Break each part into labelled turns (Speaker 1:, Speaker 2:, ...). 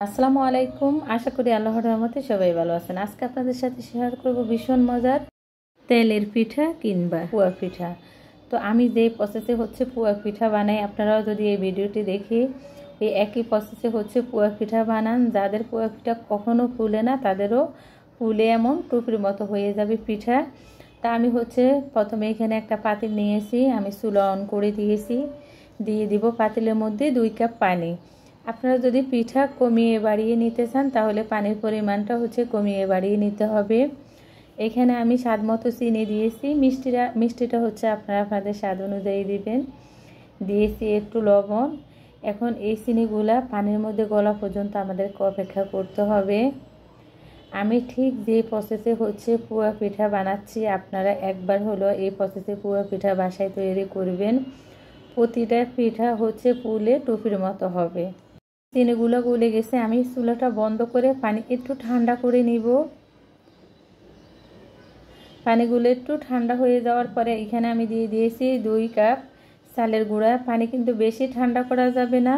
Speaker 1: আসসালামু আলাইকুম। আশা করি আল্লাহর রহমতে সবাই ভালো আছেন। আজকে আপনাদের সাথে শেয়ার করব ভীষণ মজার তেলের পিঠা কিংবা পুয়া পিঠা। তো আমি যেই প্রসেসে পুয়া পিঠা বানাই, আপনারাও যদি এই ভিডিওটি দেখে এই একই প্রসেসে পুয়া পিঠা বানান, যাদের পুয়া পিঠা কখনো ফুলে না তাদেরও ফুলে এমন টুপির মতো হয়ে যাবে পিঠা। তা আমি প্রথমে এখানে একটা পাতিল নিয়েছি, আমি চুলা অন করে দিয়েছি। দিয়ে দিব পাতিলের মধ্যে 2 কাপ পানি। আপনারা যদি পিঠা কমিয়ে বাড়িয়ে নিতে চান তাহলে পানির পরিমাণটা কমিয়ে বাড়িয়ে নিতে হবে। এখানে আমি স্বাদ মতো চিনি দিয়েছি। মিষ্টিটা আপনারা আপনাদের স্বাদ অনুযায়ী দিবেন। দিয়েছি একটু লবণ। এখন এই চিনিগুলা পানির মধ্যে গলা পর্যন্ত আমাদেরকে অপেক্ষা করতে হবে। আমি ঠিক যে প্রসেসে পুয়া পিঠা বানাচ্ছি, আপনারা একবার হলো এই প্রসেসে পুয়া পিঠা বাসায় তৈরি করবেন। প্রতিটা পিঠা ফুলে টুপির মতো হবে। চিনিগুলো গলে গেছে, আমি চুলাটা বন্ধ করে পানি একটু ঠান্ডা করে নিব। পানিগুলো একটু ঠান্ডা হয়ে যাওয়ার পরে এখানে আমি দিয়ে দিয়েছি 2 কাপ চালের গুঁড়া। পানি কিন্তু বেশি ঠান্ডা করা যাবে না,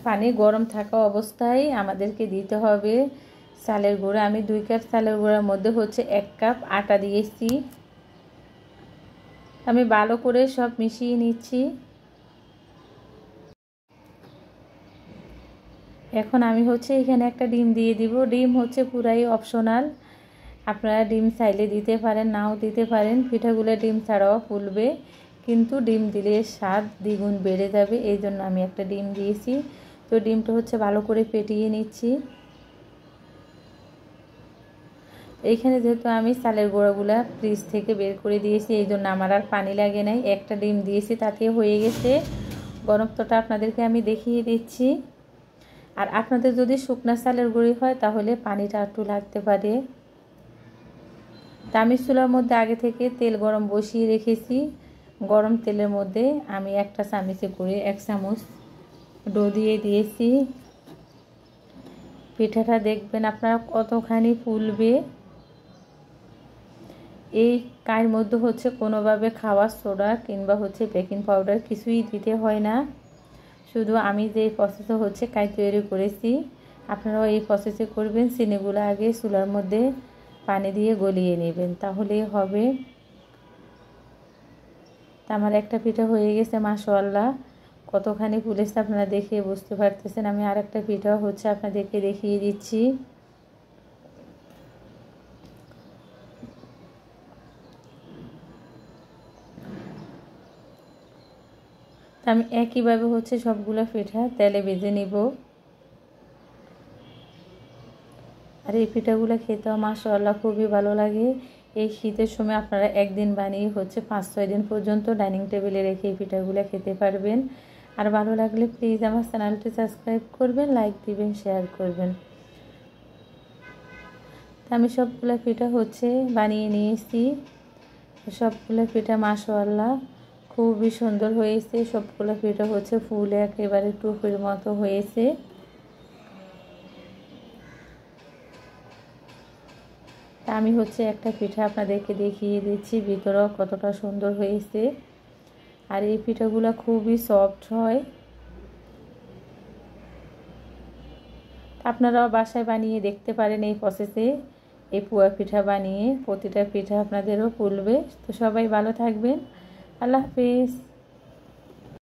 Speaker 1: পানি গরম থাকা অবস্থায় আমাদেরকে দিতে হবে চালের গুঁড়া। আমি 2 কাপ চালের গুঁড়ার মধ্যে 1 কাপ আটা দিয়েছি। আমি ভালো করে সব মিশিয়ে নিচ্ছি। এখন আমি এখানে একটা ডিম দিয়ে দিব। ডিম পুরাই অপশনাল, আপনারা ডিম চাইলে দিতে পারেন, নাও দিতে পারেন। পিঠাগুলো ডিম ছাড়াও ফুলবে, কিন্তু ডিম দিলে স্বাদ দ্বিগুণ বেড়ে যাবে, এই জন্য আমি একটা ডিম দিয়েছি। তো ডিমটা ভালো করে ফেটিয়ে নিচ্ছি। এইখানে যেহেতু আমি চালের গুঁড়াগুলা ফ্রিজ থেকে বের করে দিয়েছি, এই জন্য আমার আর পানি লাগে নাই। একটা ডিম দিয়েছি, তাতে হয়ে গেছে। ঘনত্বটা আপনাদেরকে আমি দেখিয়ে দিচ্ছি। আর আপনাদের যদি শুকনা চালের গুঁড়ি হয় তাহলে পানিটা একটু লাগতে পারে। তা আমি চুলার মধ্যে আগে থেকে তেল গরম বসিয়ে রেখেছি। গরম তেলের মধ্যে আমি একটা চামচে করে 1 চামচ ডো দিয়ে দিয়েছি। পিঠাটা দেখবেন আপনারা কতখানি ফুলবে। এই কায়ের মধ্যে কোনোভাবে খাওয়ার সোডা কিংবা বেকিং পাউডার কিছুই দিতে হয় না। শুধু আমি যে প্রসেসে কাই তৈরি করেছি, আপনারাও এই প্রসেসে করবেন। চিনিগুলো আগে চুলার মধ্যে পানি দিয়ে গলিয়ে নেবেন, তাহলেই হবে। আমার একটা পিঠা হয়ে গেছে, মাশাআল্লাহ কতখানি ফুলেছে আপনারা দেখে বুঝতে পারতেছেন। আমি আরেকটা পিঠা আপনাদেরকে দেখিয়ে দিচ্ছি। আমি একইভাবে সবগুলো পিঠা তেলে ভেজে নিব। আর এই পিঠাগুলো খেতেও মাশাআল্লাহ খুবই ভালো লাগে। এই শীতের সময় আপনারা একদিন বানিয়ে 5-6 দিন পর্যন্ত ডাইনিং টেবিলে রেখে এই পিঠাগুলো খেতে পারবেন। আর ভালো লাগলে প্লিজ আমার চ্যানেলটি সাবস্ক্রাইব করবেন, লাইক দিবেন, শেয়ার করবেন। আমি সবগুলো পিঠা বানিয়ে নিয়েছি। সবগুলো পিঠা মাশাআল্লাহ খুবই সুন্দর হয়েছে। সবগুলো পিঠা ফুলে একেবারে টুপির মতো হয়েছে। আমি একটা পিঠা আপনাদেরকে দেখিয়ে দিচ্ছি, ভিতরেও কতটা সুন্দর হয়েছে। আর এই পিঠাগুলো খুবই সফট হয়। আপনারাও বাসায় বানিয়ে দেখতে পারেন এই প্রসেসে এই পুয়া পিঠা বানিয়ে। প্রতিটা পিঠা আপনাদেরও ফুলবে। তো সবাই ভালো থাকবেন। আল্লাহ হাফেজ।